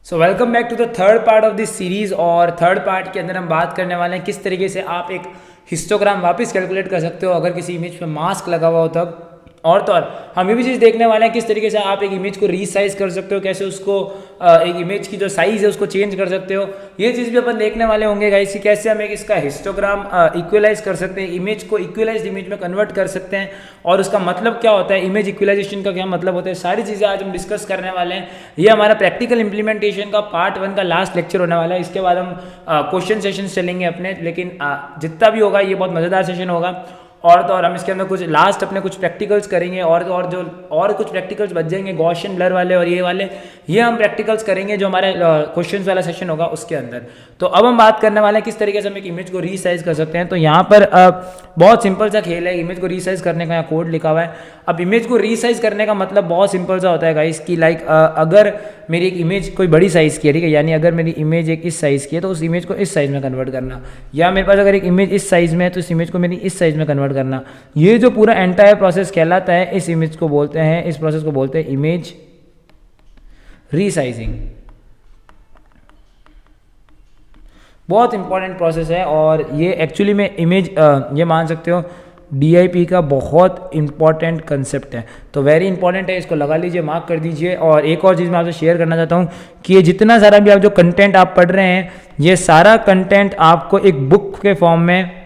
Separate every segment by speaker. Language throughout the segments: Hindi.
Speaker 1: So welcome back to the third part of this series. और थर्ड पार्ट के अंदर हम बात करने वाले हैं किस तरीके से आप एक हिस्टोग्राम वापस कैलकुलेट कर सकते हो अगर किसी इमेज पे मास्क लगा हुआ हो तब। और तो और हम ये भी चीज़ देखने वाले हैं किस तरीके से आप एक इमेज को रीसाइज कर सकते हो, कैसे उसको एक इमेज की जो साइज़ है उसको चेंज कर सकते हो। ये चीज़ भी अपन देखने वाले होंगे गाइस कि कैसे हम एक इसका हिस्टोग्राम इक्वलाइज कर सकते हैं, इमेज को इक्वलाइज्ड इमेज में कन्वर्ट कर सकते हैं और उसका मतलब क्या होता है, इमेज इक्वलाइजेशन का क्या मतलब होता है। सारी चीज़ें आज हम डिस्कस करने वाले हैं। ये हमारा प्रैक्टिकल इंप्लीमेंटेशन का पार्ट 1 का लास्ट लेक्चर होने वाला है। इसके बाद हम क्वेश्चन सेशन चलेंगे अपने, लेकिन जितना भी होगा ये बहुत मज़ेदार सेशन होगा। और तो और हम इसके अंदर कुछ लास्ट अपने कुछ प्रैक्टिकल्स करेंगे और कुछ प्रैक्टिकल्स बच जाएंगे गॉसियन ब्लर वाले और ये वाले, ये हम प्रैक्टिकल्स करेंगे जो हमारे क्वेश्चंस वाला सेशन होगा उसके अंदर। तो अब हम बात करने वाले हैं किस तरीके से हम एक इमेज को रीसाइज कर सकते हैं। तो यहाँ पर बहुत सिंपल सा खेल है, इमेज को रीसाइज करने का यहाँ कोड लिखा हुआ है। अब इमेज को रीसाइज करने का मतलब बहुत सिंपल सा होता है गाइस कि लाइक अगर मेरी एक इमेज कोई बड़ी साइज़ की है, ठीक है, यानी अगर मेरी इमेज एक इस साइज़ की है तो उस इमेज को इस साइज़ में कन्वर्ट करना, या मेरे पास अगर एक इमेज इस साइज़ में है तो इस इमेज को मेरी इस साइज़ में कन्वर्ट करना। ये जो पूरा एंटायर प्रोसेस कहलाता है, इस इमेज को बोलते हैं, इस प्रोसेस को बोलते हैं इमेज रीसाइजिंग। बहुत इंपॉर्टेंट प्रोसेस है और ये एक्चुअली में इमेज ये मान सकते हो DIP का बहुत इंपॉर्टेंट कंसेप्ट है। तो वेरी इंपॉर्टेंट है, इसको लगा लीजिए, मार्क कर दीजिए। और एक और चीज़ मैं आपसे शेयर करना चाहता हूँ कि ये जितना सारा भी आप जो कंटेंट आप पढ़ रहे हैं, ये सारा कंटेंट आपको एक बुक के फॉर्म में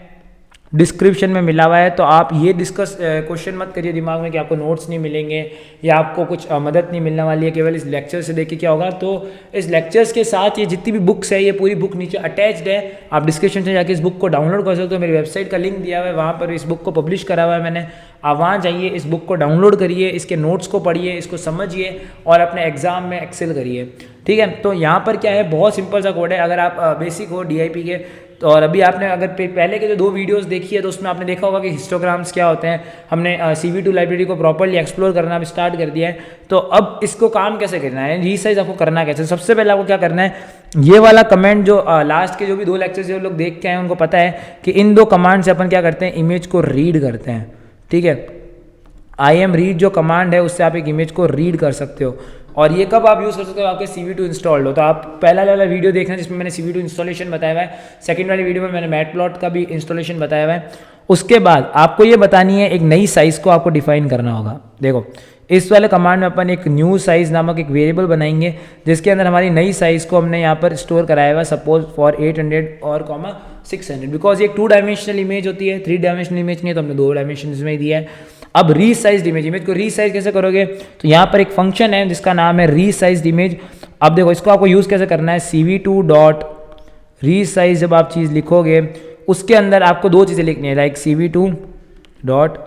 Speaker 1: डिस्क्रिप्शन में मिला हुआ है। तो आप ये डिस्कस क्वेश्चन मत करिए दिमाग में कि आपको नोट्स नहीं मिलेंगे या आपको कुछ मदद नहीं मिलने वाली है केवल इस लेक्चर से देख के क्या होगा। तो इस लेक्चर्स के साथ ये जितनी भी बुक्स है, ये पूरी बुक नीचे अटैच्ड है, आप डिस्क्रिप्शन से जाके इस बुक को डाउनलोड कर सकते हो। मेरी वेबसाइट का लिंक दिया हुआ है, वहाँ पर इस बुक को पब्लिश करा हुआ है मैंने। आप वहाँ जाइए, इस बुक को डाउनलोड करिए, इसके नोट्स को पढ़िए, इसको समझिए और अपने एग्जाम में एक्सेल करिए, ठीक है। तो यहाँ पर क्या है, बहुत सिंपल सा कोड है। अगर आप बेसिक हो DIP के तो, और अभी आपने अगर पहले के जो 2 वीडियोस देखी है तो उसमें आपने देखा होगा कि हिस्टोग्राम्स क्या होते हैं। हमने CV2 लाइब्रेरी को प्रॉपर्ली एक्सप्लोर करना भी स्टार्ट कर दिया है। तो अब इसको काम कैसे करना है, रीसाइज आपको करना कैसे। सबसे पहले आपको क्या करना है, ये वाला कमेंट जो लास्ट के जो भी 2 लेक्चर्स जो लोग देख के आए उनको पता है कि इन 2 कमांड से अपन क्या करते हैं, इमेज को रीड करते हैं, ठीक है। IM_READ जो कमांड है उससे आप एक इमेज को रीड कर सकते हो। और ये कब आप यूज़ कर सकते हो, आपके CV2 इंस्टॉल्ड हो। तो आप पहला वाला वीडियो देखना जिसमें मैंने CV2 इंस्टॉलेशन बताया हुआ है, सेकंड वाली वीडियो में मैंने मैटप्लॉट का भी इंस्टॉलेशन बताया हुआ है। उसके बाद आपको ये बतानी है, एक नई साइज़ को आपको डिफाइन करना होगा। देखो इस वाले कमांड में अपन एक न्यू साइज़ नामक एक वेरिएबल बनाएंगे जिसके अंदर हमारी नई साइज़ को हमने यहाँ पर स्टोर कराया हुआ है, सपोज फॉर 800 और 600, बिकॉज एक 2 डायमेंशनल इमेज होती है, 3 डायमेंशनल इमेज नहीं है, तो हमने 2 डायमेंशन में ही दिया है। अब रीसाइज्ड इमेज को रीसाइज कैसे करोगे, तो यहाँ पर एक फंक्शन है जिसका नाम है रीसाइज्ड इमेज। अब देखो इसको आपको यूज़ कैसे करना है, CV2 डॉट रीसाइज जब आप चीज़ लिखोगे उसके अंदर आपको 2 चीज़ें लिखनी है, लाइक CV2 डॉट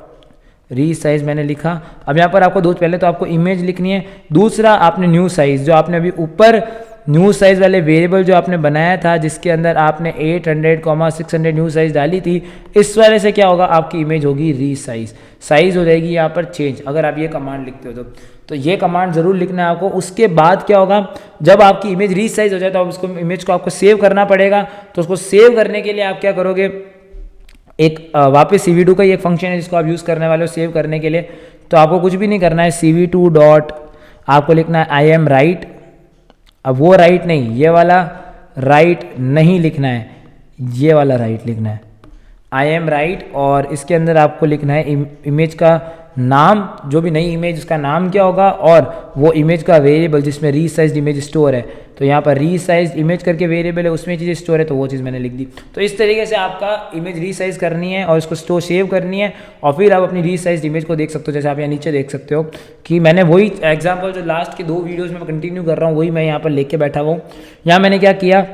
Speaker 1: रीसाइज मैंने लिखा। अब यहाँ पर आपको पहले तो आपको इमेज लिखनी है, दूसरा आपने न्यू साइज जो आपने अभी ऊपर न्यू साइज़ वाले वेरिएबल जो आपने बनाया था जिसके अंदर आपने 800, 600 न्यू साइज़ डाली थी, इस वाले से क्या होगा, आपकी इमेज होगी रीसाइज, साइज़ हो जाएगी यहाँ पर चेंज अगर आप ये कमांड लिखते हो तो ये कमांड ज़रूर लिखना है आपको। उसके बाद क्या होगा, जब आपकी इमेज रीसाइज हो जाए तो आप उसको इमेज को आपको सेव करना पड़ेगा। तो उसको सेव करने के लिए आप क्या करोगे, एक वापस CV2 का ही एक फंक्शन है जिसको आप यूज़ करने वाले हो सेव करने के लिए। तो आपको कुछ भी नहीं करना है, CV2 डॉट आपको लिखना है IM_RIGHT। अब वो राइट नहीं, ये वाला राइट नहीं लिखना है, ये वाला राइट लिखना है, IM_RIGHT। और इसके अंदर आपको लिखना है इमेज का नाम, जो भी नई इमेज उसका नाम क्या होगा, और वो इमेज का वेरिएबल जिसमें रीसाइज्ड इमेज स्टोर है। तो यहाँ पर रीसाइज्ड इमेज करके वेरिएबल है, उसमें चीज़ें स्टोर है, तो वो चीज़ मैंने लिख दी। तो इस तरीके से आपका इमेज रीसाइज करनी है और इसको स्टोर सेव करनी है और फिर आप अपनी रीसाइज्ड इमेज को देख सकते हो। जैसे आप यहाँ नीचे देख सकते हो कि मैंने वही एग्जाम्पल जो लास्ट के 2 वीडियोज़ में कंटिन्यू कर रहा हूँ वही मैं यहाँ पर लेके बैठा हुआ हूँ। यहाँ मैंने क्या किया,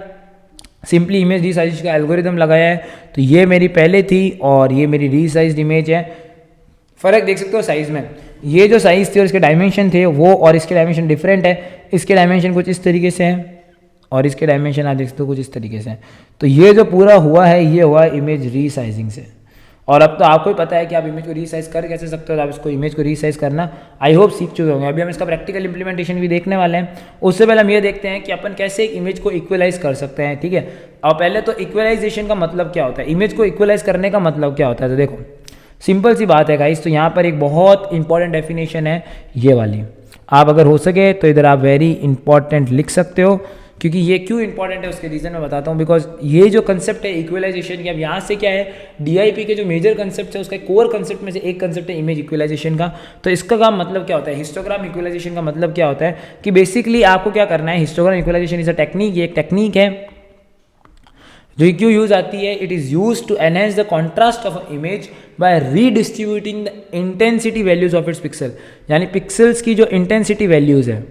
Speaker 1: सिंपली इमेज रीसाइज का एल्गोरिदम लगाया है। तो ये मेरी पहले थी और ये मेरी रीसाइज्ड इमेज है। फ़र्क देख सकते हो साइज़ में, ये जो साइज़ थी और इसके डायमेंशन थे वो और इसके डायमेंशन डिफरेंट है। इसके डायमेंशन कुछ इस तरीके से हैं और इसके डायमेंशन आप देख सकते हो कुछ इस तरीके से हैं। तो ये जो पूरा हुआ है ये हुआ इमेज रीसाइजिंग से। और अब तो आपको ही पता है कि आप इमेज को रीसाइज कर कैसे सकते हो, तो आप इसको इमेज को रीसाइज करना आई होप सीख चुके होंगे। अभी हम इसका प्रैक्टिकल इंप्लीमेंटेशन भी देखने वाले हैं। उससे पहले हम ये देखते हैं कि अपन कैसे एक इमेज को इक्वलाइज कर सकते हैं, ठीक है। और पहले तो इक्वलाइजेशन का मतलब क्या होता है, इमेज को इक्वलाइज करने का मतलब क्या होता है। तो देखो सिंपल सी बात है गाइस, तो यहाँ पर एक बहुत इंपॉर्टेंट डेफिनेशन है ये वाली। आप अगर हो सके तो इधर आप वेरी इंपॉर्टेंट लिख सकते हो, क्योंकि ये क्यों इंपॉर्टेंट है उसके रीज़न मैं बताता हूँ। बिकॉज ये जो कंसेप्ट है इक्वलाइजेशन की, अब यहाँ से क्या है डीआईपी के जो मेजर कंसेप्ट है उसका कोर कंसेप्ट में से एक कंसेप्ट है इमेज इक्वलाइजेशन का। तो इसका काम मतलब क्या होता है, हिस्टोग्राम इक्वलाइजेशन का मतलब क्या होता है कि बेसिकली आपको क्या करना है, histogram equalization is a technique, ये एक टेक्निक है जो क्यों यूज आती है, it is used to enhance the contrast of image by redistributing the intensity values of its pixel, यानी पिक्सल्स की जो इंटेंसिटी वैल्यूज है,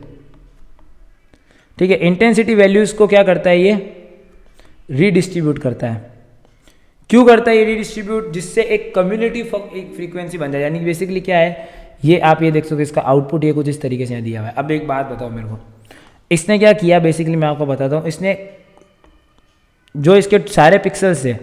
Speaker 1: ठीक है, इंटेंसिटी वैल्यूज को क्या करता है, ये रीडिस्ट्रीब्यूट करता है। क्यों करता है ये रीडिस्ट्रीब्यूट, जिससे एक कम्युलेटिव एक फ्रीक्वेंसी बन जाए। यानी बेसिकली क्या है, ये आप ये देख सकते हो इसका आउटपुट ये कुछ इस तरीके से दिया हुआ है। अब एक बात बताओ मेरे को, इसने क्या किया, बेसिकली मैं आपको बताता हूँ, इसने जो इसके सारे पिक्सल्स है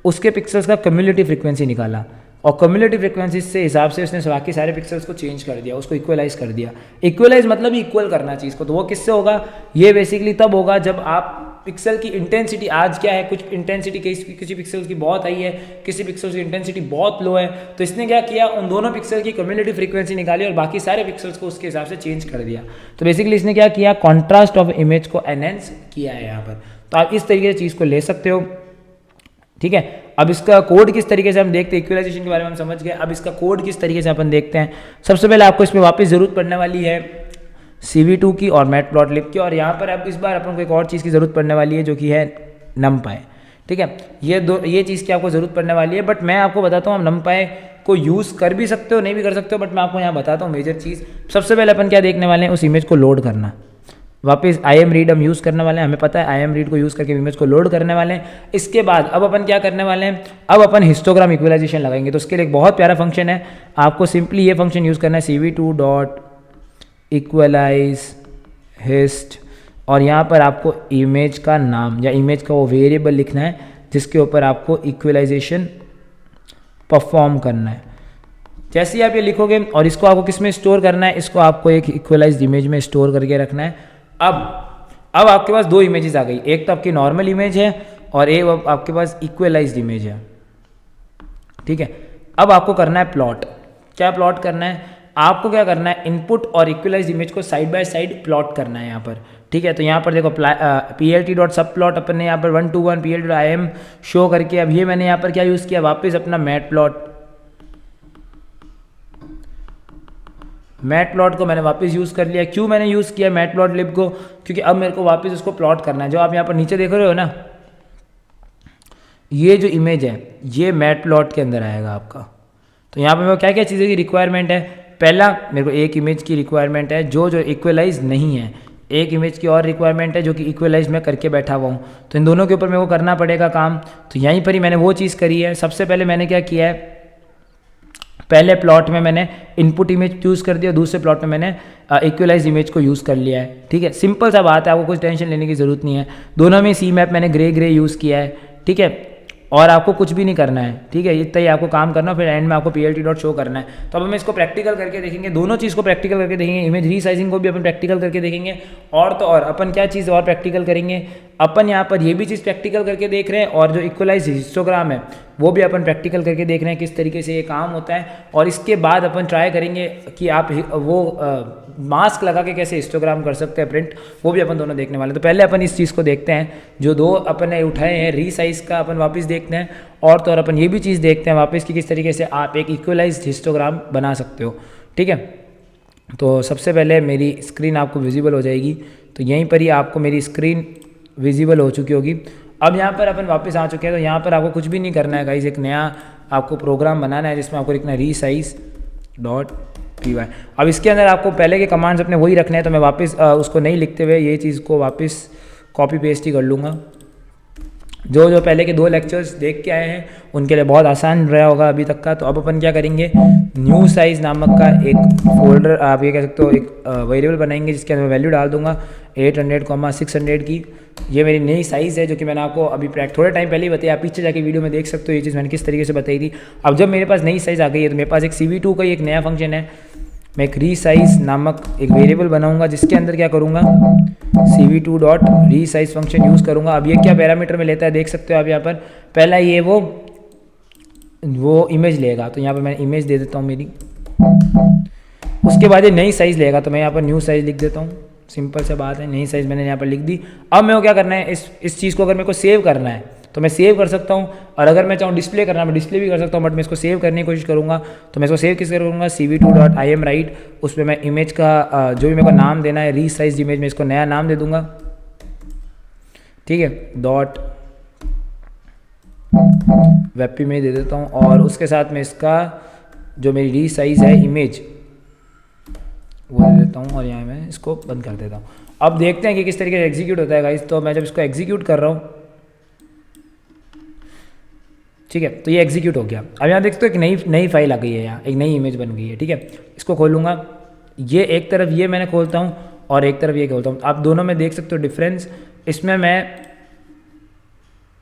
Speaker 1: उसके पिक्सल्स का कम्युलेटिव फ्रीक्वेंसी निकाला और कम्युलेटिव फ्रीक्वेंसी से हिसाब से उसने बाकी सारे पिक्सल्स को चेंज कर दिया, उसको इक्वलाइज कर दिया। इक्वलाइज मतलब इक्वल करना चीज़ को, तो वो किससे होगा, ये बेसिकली तब होगा जब आप पिक्सल की इंटेंसिटी, आज क्या है कुछ इंटेंसिटी किसी पिक्सल्स की बहुत हाई है, किसी पिक्सल्स की इंटेंसिटी बहुत लो है, तो इसने क्या किया, उन दोनों पिक्सल की कम्युलेटिव फ्रीक्वेंसी निकाली और बाकी सारे पिक्सल्स को उसके हिसाब से चेंज कर दिया। तो बेसिकली इसने क्या किया, कॉन्ट्रास्ट ऑफ इमेज को एनहेंस किया है यहाँ पर। तो आप इस तरीके से चीज़ को ले सकते हो, ठीक है। अब इसका कोड किस तरीके से हम देखते हैं, इक्वलाइजेशन के बारे में हम समझ गए, अब इसका कोड किस तरीके से अपन देखते हैं। सबसे पहले आपको इसमें वापस ज़रूरत पड़ने वाली है CV2 की और मैटप्लॉटलिब की, और यहाँ पर अब इस बार अपन को एक और चीज़ की ज़रूरत पड़ने वाली है जो कि है numpy, ठीक है। ये चीज़ की आपको ज़रूरत पड़ने वाली है, बट मैं आपको बताता हूँ, आप numpy को यूज़ कर भी सकते हो नहीं भी कर सकते हो, बट मैं आपको यहाँ बताता हूँ मेजर चीज़। सबसे पहले अपन क्या देखने वाले हैं, उस इमेज को लोड करना। वापस IMRead हम यूज़ करने वाले हैं, हमें पता है IMRead को यूज़ करके इमेज को लोड करने वाले हैं। इसके बाद अब अपन क्या करने वाले हैं, अब अपन हिस्टोग्राम इक्वलाइजेशन लगाएंगे। तो उसके लिए एक बहुत प्यारा फंक्शन है, आपको सिंपली ये फंक्शन यूज़ करना है, CV2 डॉट इक्वलाइज हिस्ट, और यहाँ पर आपको इमेज का नाम या इमेज का वो वेरिएबल लिखना है जिसके ऊपर आपको इक्वलाइजेशन परफॉर्म करना है। जैसे ही आप ये लिखोगे, और इसको आपको किस में स्टोर करना है, इसको आपको एक इक्वलाइज्ड इमेज में स्टोर करके रखना है। अब आपके पास दो इमेजेस आ गई, एक तो आपकी नॉर्मल इमेज है और एक आपके पास इक्वलाइज्ड इमेज है, ठीक है। अब आपको करना है प्लॉट। क्या प्लॉट करना है, आपको क्या करना है, इनपुट और इक्वलाइज्ड इमेज को साइड बाय साइड प्लॉट करना है यहाँ पर, ठीक है। तो यहाँ पर देखो PLT डॉट सब प्लॉट अपन ने यहाँ पर 1 to 1 PLT IM शो करके, अब ये मैंने यहाँ पर क्या यूज़ किया, वापस अपना मैटप्लॉट को मैंने वापस यूज़ कर लिया। क्यों मैंने यूज़ किया मैटप्लॉटलिब को, क्योंकि अब मेरे को वापस उसको प्लॉट करना है। जो आप यहाँ पर नीचे देख रहे हो ना, ये जो इमेज है ये मैटप्लॉट के अंदर आएगा आपका। तो यहाँ पर मेरे को क्या क्या चीज़ें की रिक्वायरमेंट है, पहला मेरे को एक इमेज की रिक्वायरमेंट है जो इक्वलाइज नहीं है, एक इमेज की और रिक्वायरमेंट है जो कि इक्वलाइज में करके बैठा हुआ हूँ। तो इन दोनों के ऊपर मेरे को करना पड़ेगा काम। तो यहीं पर ही मैंने वो चीज़ करी है। सबसे पहले मैंने क्या किया है, पहले प्लॉट में मैंने इनपुट इमेज यूज़ कर दिया, दूसरे प्लॉट में मैंने इक्वलाइज इमेज को यूज़ कर लिया है, ठीक है। सिंपल सा बात है, आपको कुछ टेंशन लेने की ज़रूरत नहीं है। दोनों में सी मैप मैंने ग्रे यूज़ किया है, ठीक है, और आपको कुछ भी नहीं करना है, ठीक है। इतना ही आपको काम करना, फिर एंड में आपको PLT डॉट शो करना है। तो अब हम इसको प्रैक्टिकल करके देखेंगे, दोनों चीज़ को प्रैक्टिकल करके देखेंगे। इमेज रीसाइजिंग को भी अपन प्रैक्टिकल करके देखेंगे, और तो और अपन क्या चीज़ और प्रैक्टिकल करेंगे, अपन यहाँ पर ये भी चीज़ प्रैक्टिकल करके देख रहे हैं, और जो इक्वलाइज हिस्टोग्राम है वो भी अपन प्रैक्टिकल करके देख रहे हैं किस तरीके से ये काम होता है। और इसके बाद अपन ट्राई करेंगे कि आप वो मास्क लगा के कैसे हिस्टोग्राम कर सकते हैं प्रिंट, वो भी अपन दोनों देखने वाले हैं। तो पहले अपन इस चीज़ को देखते हैं, जो दो अपन ने उठाए हैं रीसाइज का अपन वापस देखते हैं, और तो और अपन ये भी चीज़ देखते हैं वापस कि किस तरीके से आप एक इक्वलाइज्ड हिस्टोग्राम बना सकते हो, ठीक है। तो सबसे पहले मेरी स्क्रीन आपको विजिबल हो जाएगी, तो यहीं पर ही आपको मेरी स्क्रीन विजिबल हो चुकी होगी। अब यहाँ पर अपन वापस आ चुके हैं, तो यहाँ पर आपको कुछ भी नहीं करना है गाइस, एक नया आपको प्रोग्राम बनाना है जिसमें आपको लिखना है resize.py। अब इसके अंदर आपको पहले के कमांड्स अपने वही रखने हैं, तो मैं वापस उसको नहीं लिखते हुए ये चीज़ को वापस कॉपी पेस्ट ही कर लूँगा। जो पहले के 2 लेक्चर्स देख के आए हैं उनके लिए बहुत आसान रहा होगा अभी तक का। तो अब अपन क्या करेंगे, न्यू साइज़ नामक का एक फोल्डर, आप ये कह सकते हो एक वेरिएबल बनाएंगे जिसके अंदर मैं वैल्यू डाल दूंगा 800,600 की। ये मेरी नई साइज़ है जो कि मैंने आपको अभी थोड़े टाइम पहले ही बताया, आप पीछे जाके वीडियो में देख सकते हो ये चीज़ मैंने किस तरीके से बताई थी। अब जब मेरे पास नई साइज़ आ गई है तो मेरे पास एक CV2 का ही एक नया फंक्शन है, मैं एक रीसाइज नामक एक वेरिएबल बनाऊंगा जिसके अंदर क्या करूंगा, CV2 dot resize function use करूंगा। अब ये क्या पैरामीटर में लेता है देख सकते हो आप यहाँ पर, पहला ये वो इमेज लेगा, तो यहाँ पर मैं इमेज दे देता हूँ मेरी। उसके बाद ये नई साइज़ लेगा, तो मैं यहाँ पर न्यू साइज़ लिख देता हूँ। सिंपल से बात है, नई साइज़ मैंने यहाँ पर लिख दी। अब मेरे को क्या करना है, इस चीज़ को अगर मेरे को सेव करना है तो मैं सेव कर सकता हूँ, और अगर मैं चाहूँ डिस्प्ले करना, मैं डिस्प्ले भी कर सकता हूँ, बट मैं इसको सेव करने की कोशिश करूँगा। तो मैं इसको सेव किस करूँगा, cv2.imwrite, उस पर मैं इमेज का जो भी मेरे को नाम देना है, रीसाइज इमेज, में इसको नया नाम दे दूँगा, ठीक है, डॉट वेब में दे देता हूँ, और उसके साथ में इसका जो मेरी रीसाइज है इमेज वो दे देता हूँ, और यहाँ मैं इसको बंद कर देता हूँ। अब देखते हैं कि किस तरीके से एग्जीक्यूट होता है गाइस। तो मैं जब इसको एग्जीक्यूट कर रहा हूँ, ठीक है, तो ये एग्जीक्यूट हो गया। अब यहाँ देखते हो एक नई फाइल आ गई है, यहाँ एक नई इमेज बन गई है, ठीक है। इसको खोलूँगा, ये एक तरफ ये मैंने खोलता हूँ और एक तरफ ये खोलता हूँ। आप दोनों में देख सकते हो डिफरेंस। इसमें मैं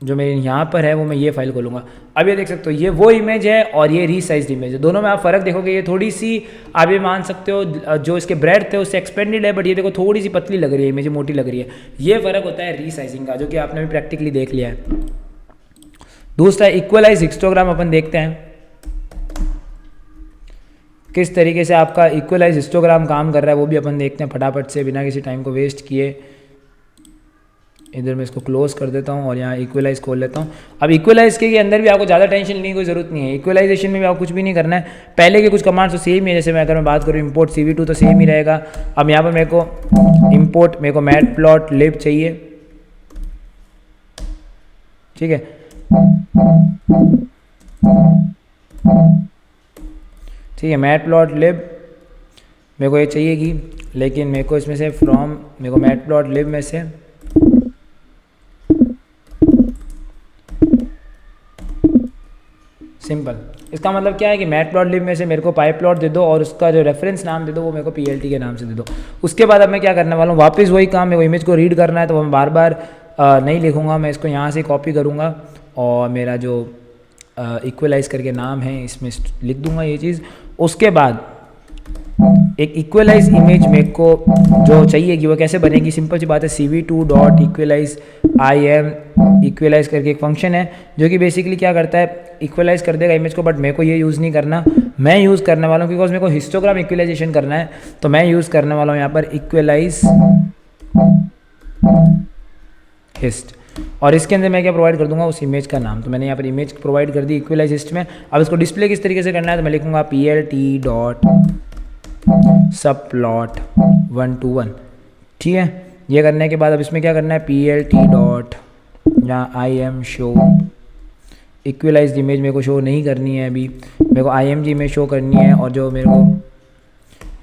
Speaker 1: जो मेरे यहाँ पर है वो मैं ये फाइल खोलूँगा। अब ये देख सकते हो ये वो इमेज है और ये रीसाइज्ड इमेज है। दोनों में आप फ़र्क देखोगे, ये थोड़ी सी आप ये मान सकते हो जो इसके ब्रेड थे उससे एक्सपेंडेड है, बट ये देखो थोड़ी सी पतली लग रही है, इमेज मोटी लग रही है। ये फ़र्क होता है रीसाइजिंग का, जो कि आपने भी प्रैक्टिकली देख लिया है। दूसरा इक्वलाइज हिस्टोग्राम अपन देखते हैं किस तरीके से आपका इक्वलाइज हिस्टोग्राम काम कर रहा है, वो भी अपन देखते हैं फटाफट से बिना किसी टाइम को वेस्ट किए। इधर मैं इसको क्लोज कर देता हूँ और यहाँ इक्वलाइज खोल लेता हूँ। अब इक्वलाइज के अंदर भी आपको ज़्यादा टेंशन लेने की कोई ज़रूरत नहीं है। इक्वलाइजेशन में भी आपको कुछ भी नहीं करना है, पहले के कुछ कमांड्स तो सेम ही है। जैसे मैं अगर मैं बात करूँ इम्पोर्ट cv2 तो सेम ही रहेगा। अब यहाँ पर मेरे को मैटप्लॉटलिब चाहिए, ठीक है, ठीक है, मैटप्लॉटलिब मेरे को ये चाहिए कि, लेकिन मेरे को इसमें से मेरे को मैटप्लॉटलिब में से सिंपल, इसका मतलब क्या है कि मैटप्लॉटलिब में से मेरे को पाइप्लॉट दे दो और उसका जो रेफरेंस नाम दे दो वो मेरे को plt के नाम से दे दो। उसके बाद अब मैं क्या करने वाला हूँ, वापस वही काम, मेरे को इमेज को रीड करना है तो मैं बार बार नहीं लिखूँगा, मैं इसको यहाँ से कॉपी करूँगा और मेरा जो इक्वलाइज करके नाम है इसमें लिख दूँगा ये चीज़। उसके बाद एक इक्वलाइज इमेज मेरे को जो चाहिए कि वो कैसे बनेगी, सिंपल सी बात है, cv2.equalize im इक्वलाइज करके एक फंक्शन है जो कि बेसिकली क्या करता है, इक्वलाइज कर देगा इमेज को, बट मेरे को ये यूज़ नहीं करना। मैं यूज़ करने वाला हूँ बिकॉज मेरे को हिस्टोग्राम इक्वलाइजेशन करना है, तो मैं यूज़ करने वाला हूँ यहाँ पर इक्वलाइज हिस्ट, और इसके अंदर मैं क्या प्रोवाइड कर दूंगा, उस इमेज का नाम। तो मैंने यहाँ पर इमेज प्रोवाइड कर दी इक्वलाइज हिस्ट में। अब इसको डिस्प्ले किस तरीके से करना है, तो मैं लिखूँगा plt.subplot1to1, ठीक है। ये करने के बाद अब इसमें क्या करना है, plt. यहाँ im शो इक्वलाइज्ड इमेज मेरे को शो नहीं करनी है अभी, मेरे को img में शो करनी है, और जो मेरे को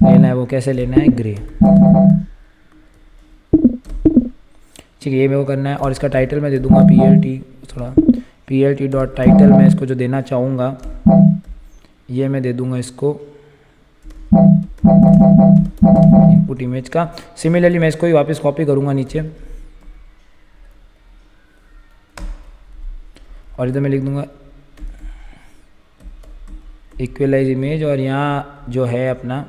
Speaker 1: लेना है वो कैसे लेना है, ग्रे, ठीक है, ये मेरे को करना है। और इसका टाइटल मैं दे दूंगा plt.title, मैं इसको जो देना चाहूँगा ये मैं दे दूंगा इसको इनपुट इमेज का। सिमिलरली मैं इसको ही वापस कॉपी करूँगा नीचे और इधर मैं लिख दूंगा इक्वलाइज इमेज, और यहाँ जो है अपना,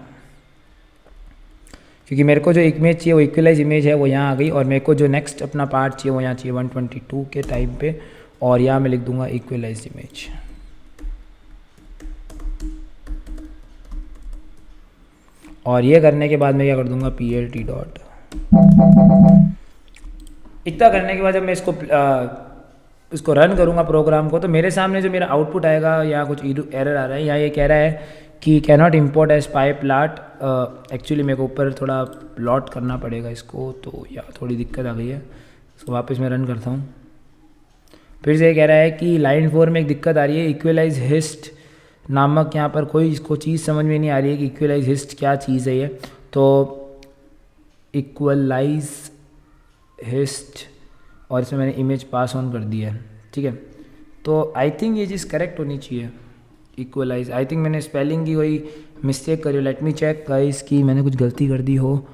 Speaker 1: क्योंकि मेरे को जो इमेज चाहिए वो इक्वलाइज इमेज है वो यहाँ आ गई, और मेरे को जो नेक्स्ट अपना पार्ट चाहिए वो यहाँ चाहिए 122 के टाइम पे, और यहाँ मैं लिख दूंगा इक्वलाइज इमेज। और ये करने के बाद मैं क्या कर दूंगा, plt. इतना करने के बाद जब मैं इसको रन करूंगा प्रोग्राम को, तो मेरे सामने जो मेरा आउटपुट आएगा, यहाँ कुछ एरर आ रहा है, यहाँ ये कह रहा है कि can not import as pyplot. Actually मेरे को ऊपर थोड़ा प्लॉट करना पड़ेगा इसको, तो यहाँ थोड़ी दिक्कत आ गई है। इसको वापस मैं रन करता हूँ, फिर से ये कह रहा है कि लाइन 4 में एक दिक्कत आ रही है, इक्वलाइज हिस्ट नामक यहाँ पर कोई इसको चीज़ समझ में नहीं आ रही है कि इक्वलाइज हिस्ट क्या चीज़ है ये। तो इक्वलाइज हिस्ट, और इसमें मैंने इमेज पास ऑन कर दिया है, ठीक है। तो आई थिंक ये चीज़ करेक्ट होनी चाहिए, इक्वलाइज। आई थिंक मैंने स्पेलिंग की कोई मिस्टेक करी हो, लेट मी चेक गाइस कि मैंने कुछ गलती कर दी हो।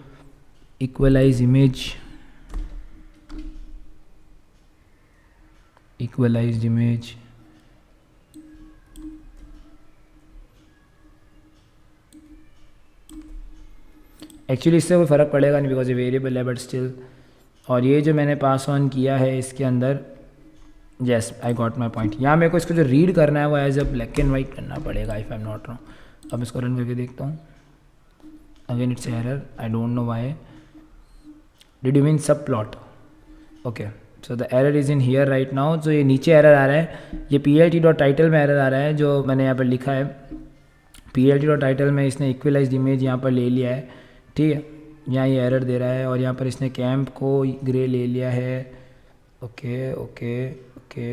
Speaker 1: Equalise image, equalised image, actually इससे कोई फ़र्क पड़ेगा नहीं बिकॉज ये वेरिएबल है, बट स्टिल। और ये जो मैंने पास ऑन किया है इसके अंदर, yes I got my point. यहाँ मेरे को इसको जो रीड करना है वो as a black and white करना पड़ेगा, if I am not wrong. अब इसको रन करके देखता हूँ, again it's error, I don't know why. Did you mean subplot? Okay, so the error is in here right now. जो ये नीचे एरर आ रहा है, ये plt.title में एरर आ रहा है, जो मैंने यहाँ पर लिखा है plt.title में इसने इक्वलाइज्ड इमेज यहाँ पर ले लिया है. ठीक है, यहाँ ये एरर दे रहा है और यहाँ पर इसने कैंप को ग्रे ले लिया है. ओके ओके ओके,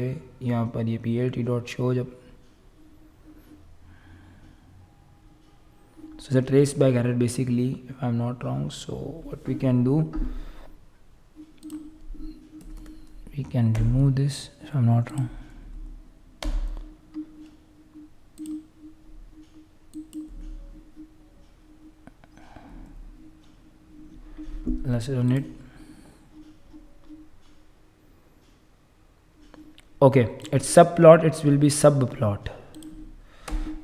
Speaker 1: यहाँ पर ये plt.show जब so it's a trace back error basically if I'm not wrong. So what we can do, we can remove this if I'm not wrong. Let's run it. Okay, it's subplot, it will be subplot.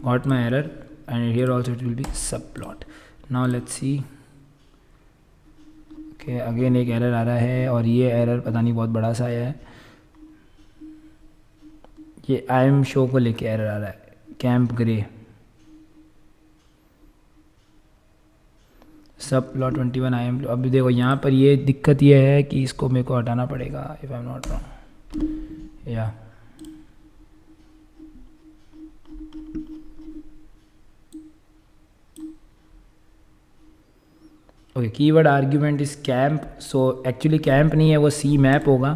Speaker 1: Got my error, and here also it will be subplot. Now let's see. Okay, again एक एरर आ रहा है और ये एरर पता नहीं बहुत बड़ा सा आया है. ये आई एम शो को लेके एरर आ रहा है, कैंप ग्रे सब प्लॉट 21 आई एम. अभी देखो यहाँ पर ये दिक्कत ये है कि इसको मेरे को हटाना पड़ेगा if I am not wrong. या okay, keyword argument is camp. So actually camp नहीं है, वो सी मैप होगा.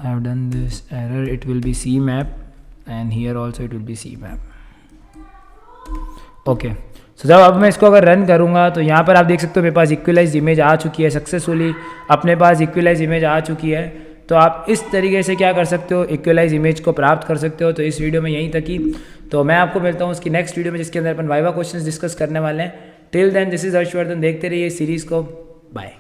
Speaker 1: I have done this error, it will be C map and here also it will be C map. Okay, so जब अब मैं इसको अगर रन करूँगा तो यहाँ पर आप देख सकते हो मेरे पास इक्वलाइज्ड इमेज आ चुकी है. सक्सेसफुली अपने पास इक्वलाइज्ड इमेज आ चुकी है. तो आप इस तरीके से क्या कर सकते हो, इक्वलाइज इमेज को प्राप्त कर सकते हो. तो इस वीडियो में यहीं तक ही. तो मैं आपको मिलता हूँ उसकी नेक्स्ट वीडियो में, जिसके अंदर अपन वाइवा क्वेश्चंस डिस्कस करने वाले हैं. Till then this is Harshvardhan. देखते रहिए सीरीज़ को. बाय.